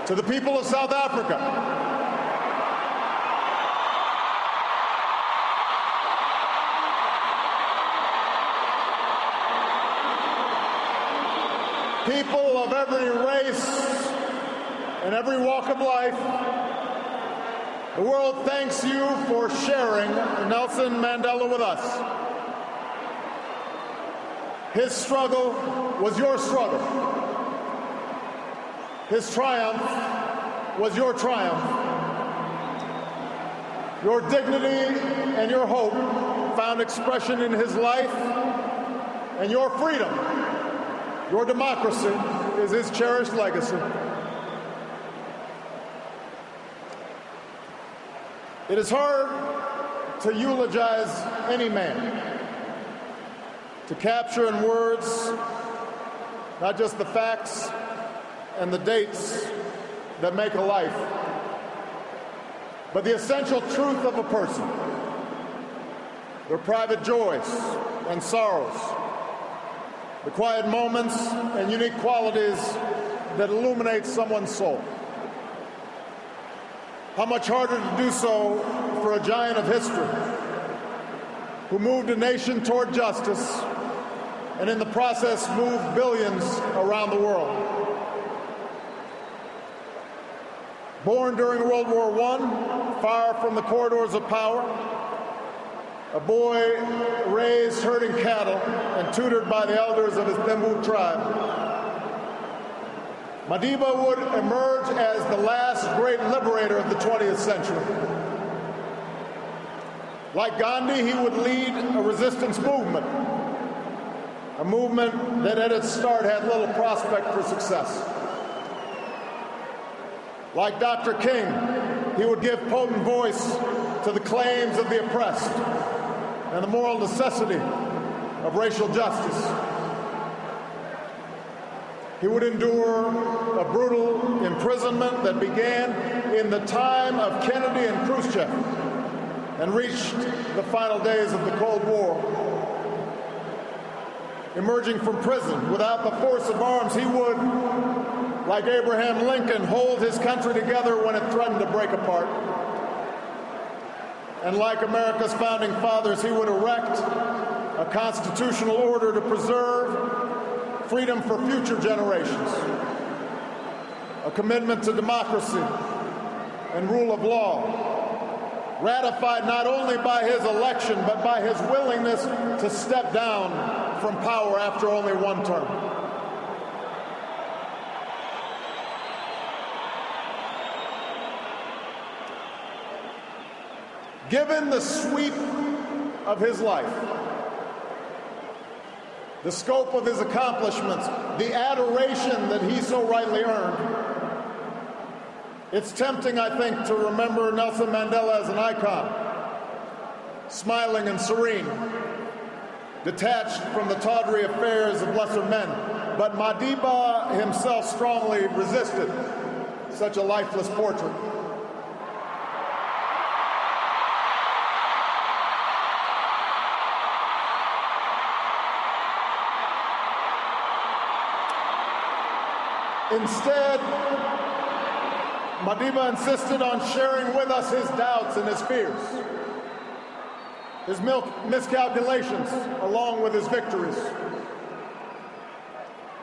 To the people of South Africa, people of every race and every walk of life, the world thanks you for sharing Nelson Mandela with us. His struggle was your struggle. His triumph was your triumph. Your dignity and your hope found expression in his life, and your freedom, your democracy, is his cherished legacy. It is hard to eulogize any man, to capture in words not just the facts and the dates that make a life, but the essential truth of a person, their private joys and sorrows, the quiet moments and unique qualities that illuminate someone's soul. How much harder to do so for a giant of history who moved a nation toward justice and in the process moved billions around the world. Born during World War I, far from the corridors of power, a boy raised herding cattle and tutored by the elders of his Thembu tribe, Madiba would emerge as the last great liberator of the 20th century. Like Gandhi, he would lead a resistance movement, a movement that at its start had little prospect for success. Like Dr. King, he would give potent voice to the claims of the oppressed and the moral necessity of racial justice. He would endure a brutal imprisonment that began in the time of Kennedy and Khrushchev and reached the final days of the Cold War. Emerging from prison without the force of arms, he would, like Abraham Lincoln, hold his country together when it threatened to break apart. And like America's founding fathers, he would erect a constitutional order to preserve freedom for future generations, a commitment to democracy and rule of law, ratified not only by his election, but by his willingness to step down from power after only one term. Given the sweep of his life, the scope of his accomplishments, the adoration that he so rightly earned, it's tempting, I think, to remember Nelson Mandela as an icon, smiling and serene, detached from the tawdry affairs of lesser men. But Madiba himself strongly resisted such a lifeless portrait. Instead, Madiba insisted on sharing with us his doubts and his fears, his miscalculations, along with his victories.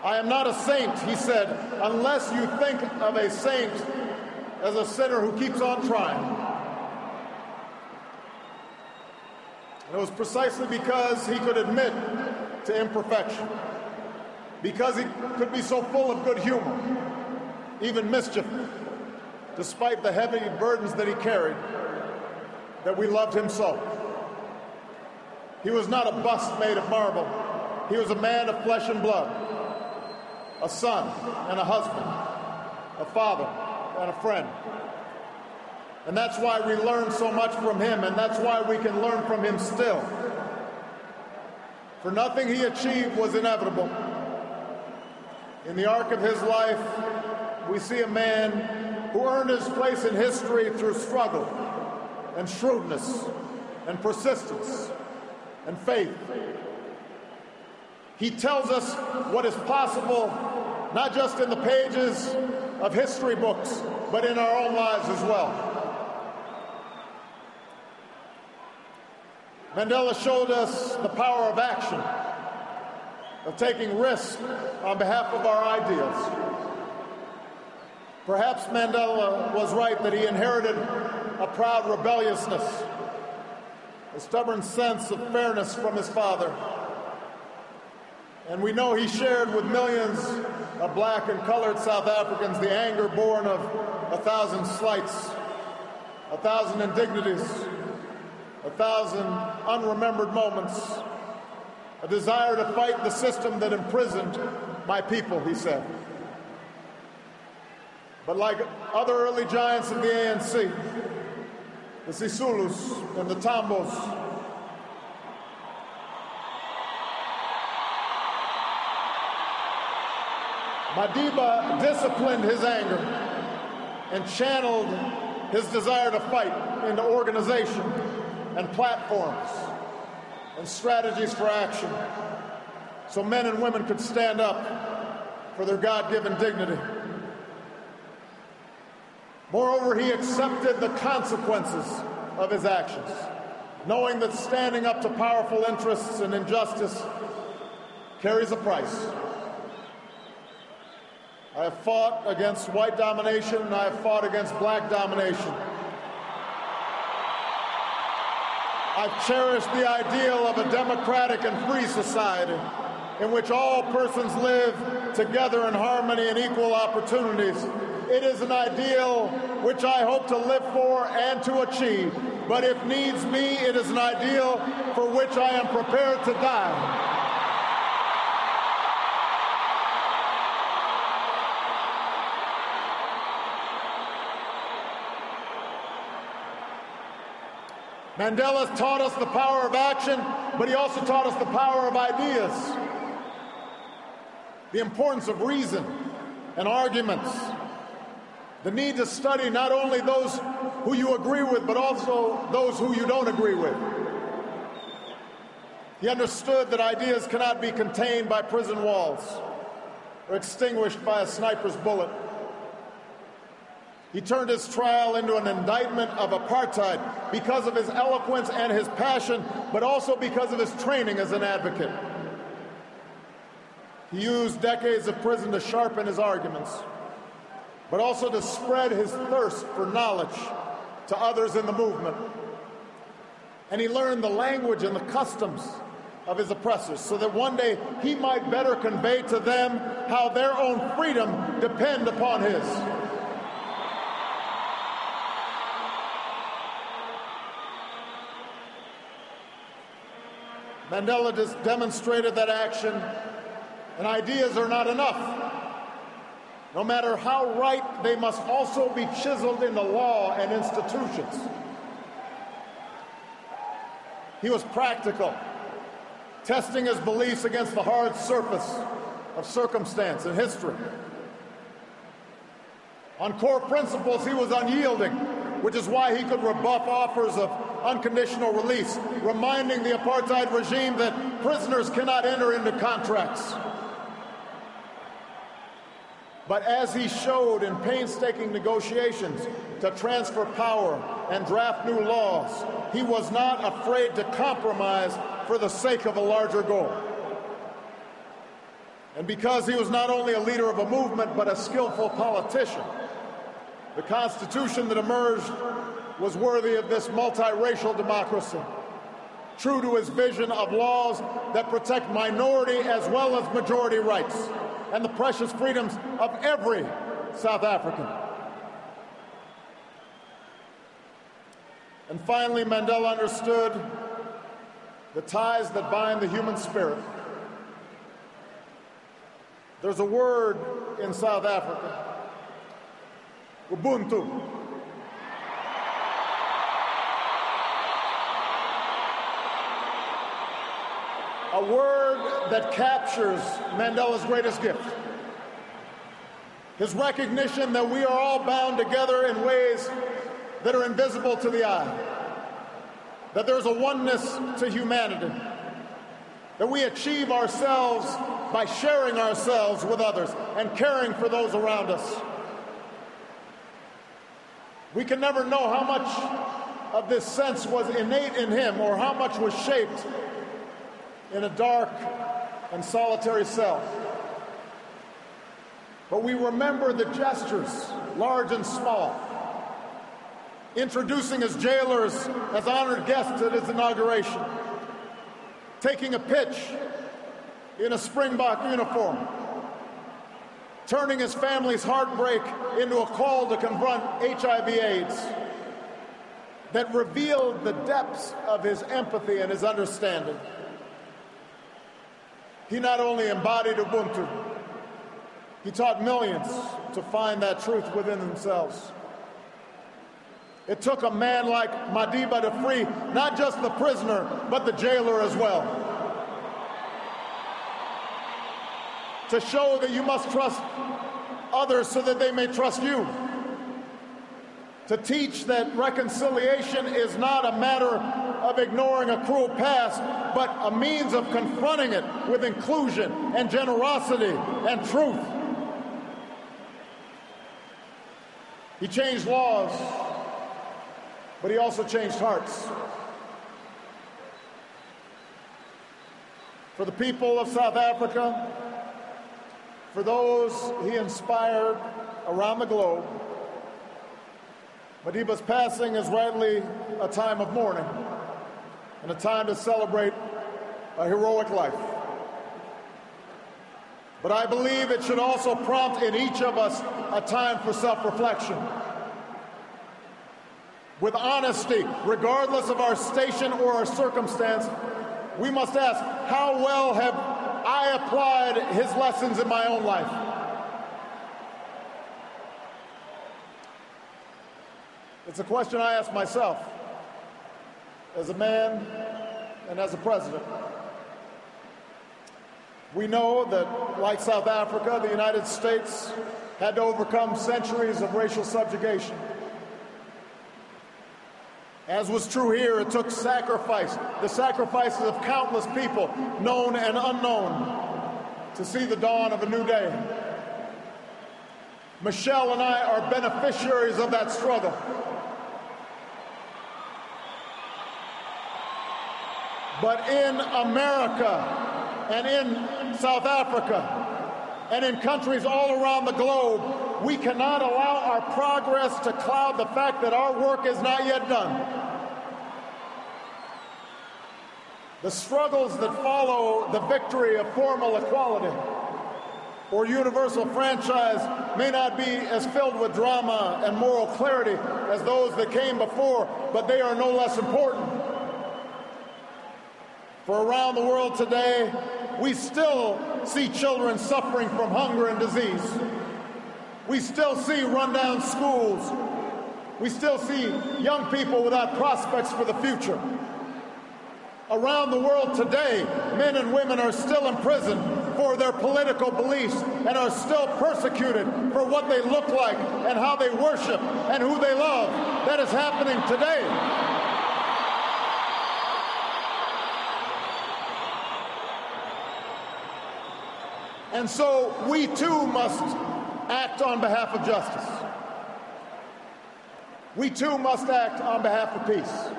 I am not a saint, he said, unless you think of a saint as a sinner who keeps on trying. And it was precisely because he could admit to imperfection, because he could be so full of good humor, even mischief, despite the heavy burdens that he carried, that we loved him so. He was not a bust made of marble. He was a man of flesh and blood, a son and a husband, a father and a friend. And that's why we learn so much from him, and that's why we can learn from him still. For nothing he achieved was inevitable. In the arc of his life, we see a man who earned his place in history through struggle and shrewdness and persistence and faith. He tells us what is possible, not just in the pages of history books, but in our own lives as well. Mandela showed us the power of action, of taking risks on behalf of our ideals. Perhaps Mandela was right that he inherited a proud rebelliousness, a stubborn sense of fairness from his father. And we know he shared with millions of black and colored South Africans the anger born of 1,000 slights, 1,000 indignities, 1,000 unremembered moments, a desire to fight the system that imprisoned my people, he said. But like other early giants of the ANC, the Sisulus and the Tambos, Madiba disciplined his anger and channeled his desire to fight into organization and platforms and strategies for action so men and women could stand up for their God-given dignity. Moreover, he accepted the consequences of his actions, knowing that standing up to powerful interests and injustice carries a price. I have fought against white domination, and I have fought against black domination. I've cherished the ideal of a democratic and free society in which all persons live together in harmony and equal opportunities. It is an ideal which I hope to live for and to achieve, but if needs be, it is an ideal for which I am prepared to die. Mandela taught us the power of action, but he also taught us the power of ideas, the importance of reason and arguments, the need to study not only those who you agree with, but also those who you don't agree with. He understood that ideas cannot be contained by prison walls or extinguished by a sniper's bullet. He turned his trial into an indictment of apartheid because of his eloquence and his passion, but also because of his training as an advocate. He used decades of prison to sharpen his arguments, but also to spread his thirst for knowledge to others in the movement. And he learned the language and the customs of his oppressors so that one day he might better convey to them how their own freedom depends upon his. Mandela just demonstrated that action and ideas are not enough. No matter how right, they must also be chiseled into law and institutions. He was practical, testing his beliefs against the hard surface of circumstance and history. On core principles, he was unyielding, which is why he could rebuff offers of unconditional release, reminding the apartheid regime that prisoners cannot enter into contracts. But as he showed in painstaking negotiations to transfer power and draft new laws, he was not afraid to compromise for the sake of a larger goal. And because he was not only a leader of a movement, but a skillful politician, the Constitution that emerged was worthy of this multiracial democracy, true to his vision of laws that protect minority as well as majority rights and the precious freedoms of every South African. And finally, Mandela understood the ties that bind the human spirit. There's a word in South Africa, Ubuntu. A word that captures Mandela's greatest gift. His recognition that we are all bound together in ways that are invisible to the eye. That there's a oneness to humanity. That we achieve ourselves by sharing ourselves with others and caring for those around us. We can never know how much of this sense was innate in him or how much was shaped in a dark and solitary cell. But we remember the gestures, large and small, introducing his jailers as honored guests at his inauguration, taking a pitch in a Springbok uniform, turning his family's heartbreak into a call to confront HIV/AIDS that revealed the depths of his empathy and his understanding. He not only embodied Ubuntu, he taught millions to find that truth within themselves. It took a man like Madiba to free not just the prisoner, but the jailer as well. To show that you must trust others so that they may trust you. To teach that reconciliation is not a matter of ignoring a cruel past, but a means of confronting it with inclusion and generosity and truth. He changed laws, but he also changed hearts. For the people of South Africa, for those he inspired around the globe, Madiba's passing is rightly a time of mourning and a time to celebrate a heroic life. But I believe it should also prompt in each of us a time for self-reflection. With honesty, regardless of our station or our circumstance, we must ask, how well have I applied his lessons in my own life? It's a question I ask myself as a man and as a president. We know that, like South Africa, the United States had to overcome centuries of racial subjugation. As was true here, it took sacrifice, the sacrifices of countless people, known and unknown, to see the dawn of a new day. Michelle and I are beneficiaries of that struggle. But in America and in South Africa and in countries all around the globe, we cannot allow our progress to cloud the fact that our work is not yet done. The struggles that follow the victory of formal equality or universal franchise may not be as filled with drama and moral clarity as those that came before, but they are no less important. For around the world today, we still see children suffering from hunger and disease. We still see rundown schools. We still see young people without prospects for the future. Around the world today, men and women are still imprisoned for their political beliefs and are still persecuted for what they look like and how they worship and who they love. That is happening today. And so we too must act on behalf of justice. We too must act on behalf of peace.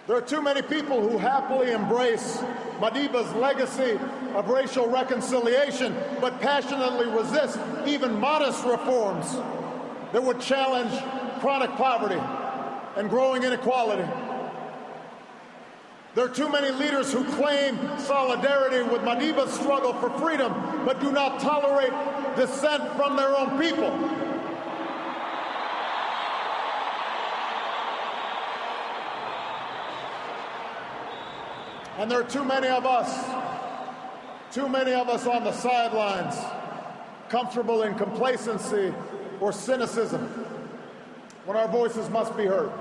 There are too many people who happily embrace Madiba's legacy of racial reconciliation, but passionately resist even modest reforms that would challenge chronic poverty and growing inequality. There are too many leaders who claim solidarity with Madiba's struggle for freedom, but do not tolerate dissent from their own people. And there are too many of us on the sidelines, comfortable in complacency or cynicism, when our voices must be heard.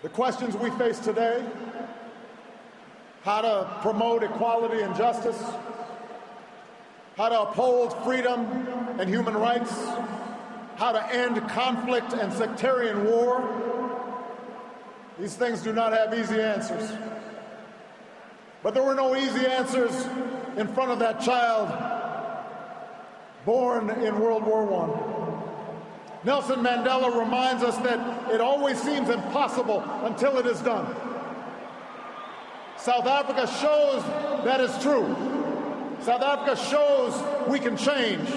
The questions we face today, how to promote equality and justice, how to uphold freedom and human rights, how to end conflict and sectarian war, these things do not have easy answers. But there were no easy answers in front of that child born in World War I. Nelson Mandela reminds us that it always seems impossible until it is done. South Africa shows that is true. South Africa shows we can change,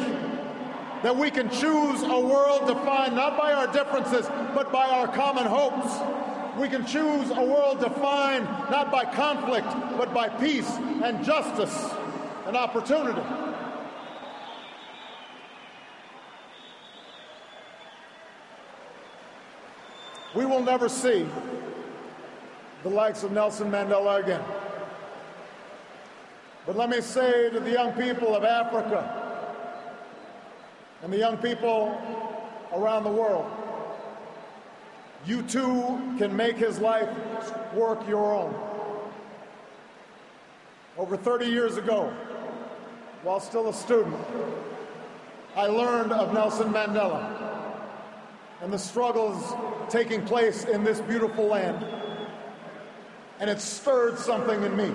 that we can choose a world defined not by our differences, but by our common hopes. We can choose a world defined not by conflict, but by peace and justice and opportunity. We will never see the likes of Nelson Mandela again. But let me say to the young people of Africa and the young people around the world, you too can make his life work your own. Over 30 years ago, while still a student, I learned of Nelson Mandela and the struggles taking place in this beautiful land, and it stirred something in me.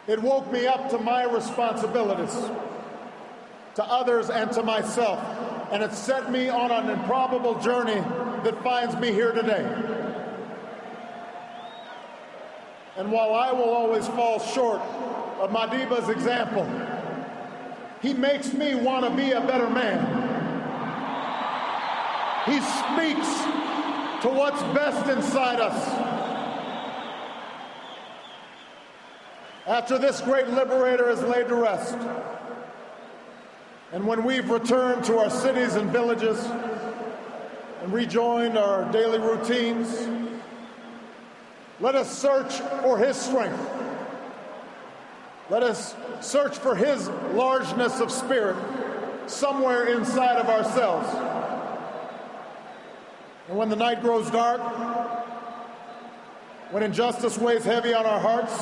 It woke me up to my responsibilities, to others and to myself, and it set me on an improbable journey that finds me here today. And while I will always fall short of Madiba's example, he makes me want to be a better man. He speaks to what's best inside us. After this great liberator is laid to rest, and when we've returned to our cities and villages and rejoined our daily routines, let us search for his strength. Let us search for his largeness of spirit somewhere inside of ourselves. And when the night grows dark, when injustice weighs heavy on our hearts,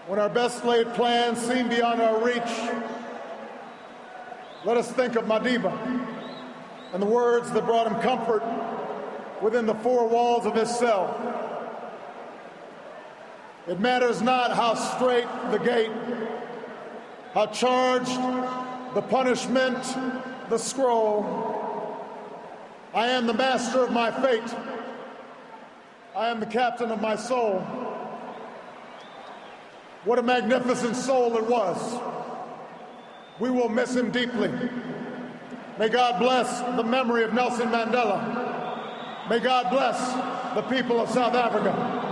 when our best laid plans seem beyond our reach, let us think of Madiba and the words that brought him comfort within the four walls of his cell. It matters not how straight the gate, how charged the punishment, the scroll. I am the master of my fate. I am the captain of my soul. What a magnificent soul it was. We will miss him deeply. May God bless the memory of Nelson Mandela. May God bless the people of South Africa.